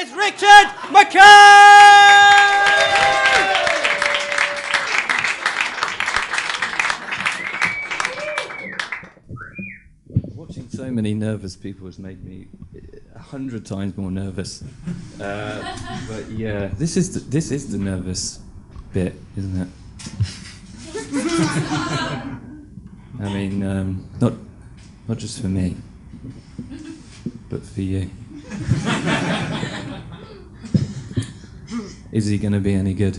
is Richard McKay! Watching so many nervous people has made me 100 times more nervous. But yeah, this is the nervous bit, isn't it? I mean, not just for me, but for you. Is he going to be any good?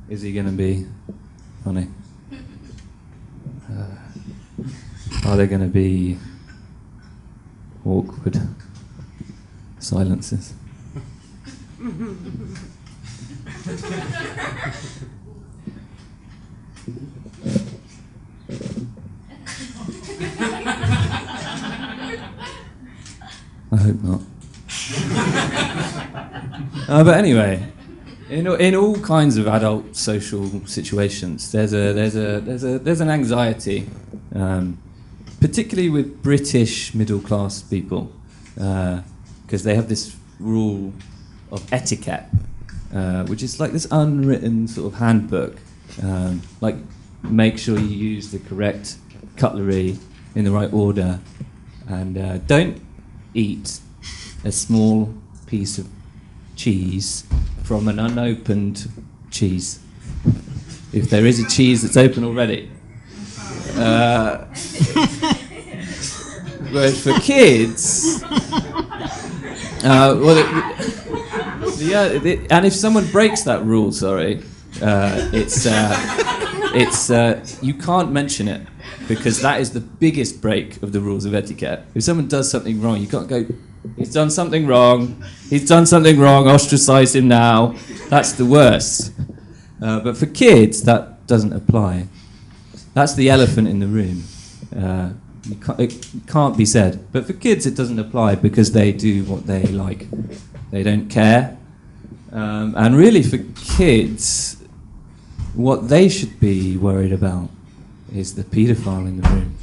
Is he going to be funny? Are there going to be awkward silences? I hope not. But anyway, in all kinds of adult social situations, there's an anxiety, particularly with British middle class people, because they have this rule of etiquette, which is like this unwritten sort of handbook, like make sure you use the correct cutlery in the right order, and don't eat a small piece of cheese from an unopened cheese if there is a cheese that's open already. Whereas for kids, and if someone breaks that rule, it's you can't mention it, because that is the biggest break of the rules of etiquette. If someone does something wrong, you can't go, he's done something wrong, ostracise him now. That's the worst. But for kids, that doesn't apply. That's the elephant in the room. It can't be said. But for kids, it doesn't apply because they do what they like. They don't care. And really, for kids, what they should be worried about is the paedophile in the room.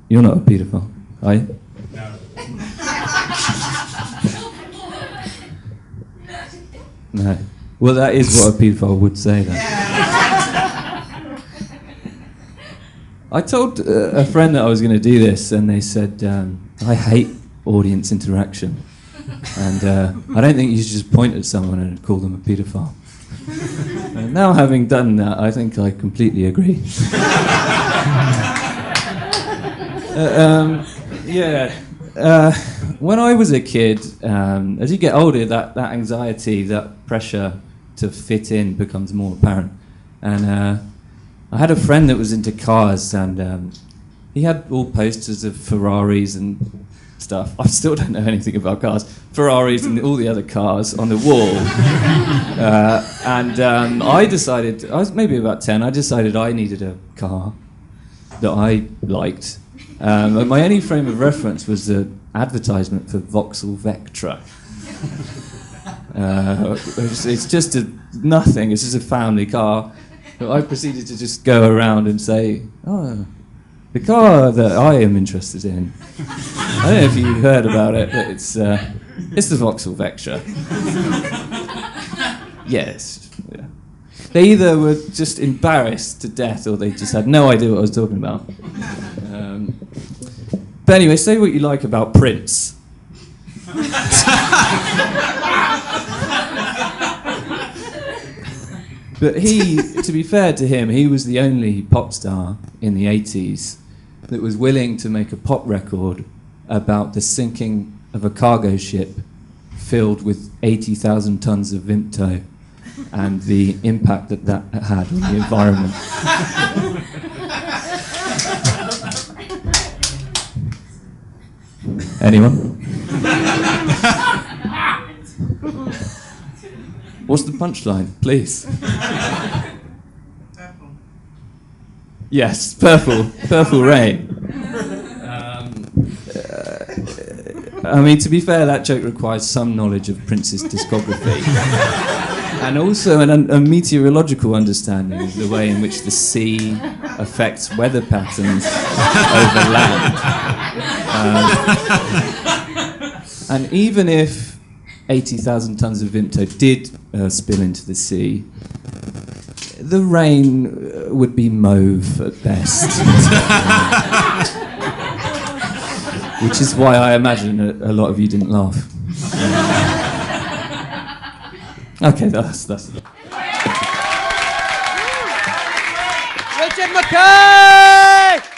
You're not a paedophile, are you? No. Well, that is what a paedophile would say, then. I told a friend that I was going to do this, and they said, I hate audience interaction. And I don't think you should just point at someone and call them a paedophile. And now, having done that, I think I completely agree. When I was a kid, as you get older, that anxiety, that pressure to fit in becomes more apparent. And I had a friend that was into cars, and he had all posters of Ferraris and stuff. I still don't know anything about cars. Ferraris and all the other cars on the wall. I decided, I was maybe about 10, I decided I needed a car that I liked. My only frame of reference was the advertisement for Vauxhall Vectra. It's just nothing, it's just a family car. So I proceeded to just go around and say, oh, the car that I am interested in. I don't know if you heard about it, but it's the Vauxhall Vectra. Yes. Yeah. They either were just embarrassed to death, or they just had no idea what I was talking about. But anyway, say what you like about Prince. But to be fair to him, he was the only pop star in the 80s that was willing to make a pop record about the sinking of a cargo ship filled with 80,000 tons of Vimto and the impact that had on the environment. Anyone? What's the punchline, please? Purple. Yes, Purple Rain. I mean, to be fair, that joke requires some knowledge of Prince's discography. And also a meteorological understanding of the way in which the sea affects weather patterns over land. And even if 80,000 tons of Vimto did spill into the sea, the rain would be mauve at best. Which is why I imagine a lot of you didn't laugh. Okay, that's Richard McKay!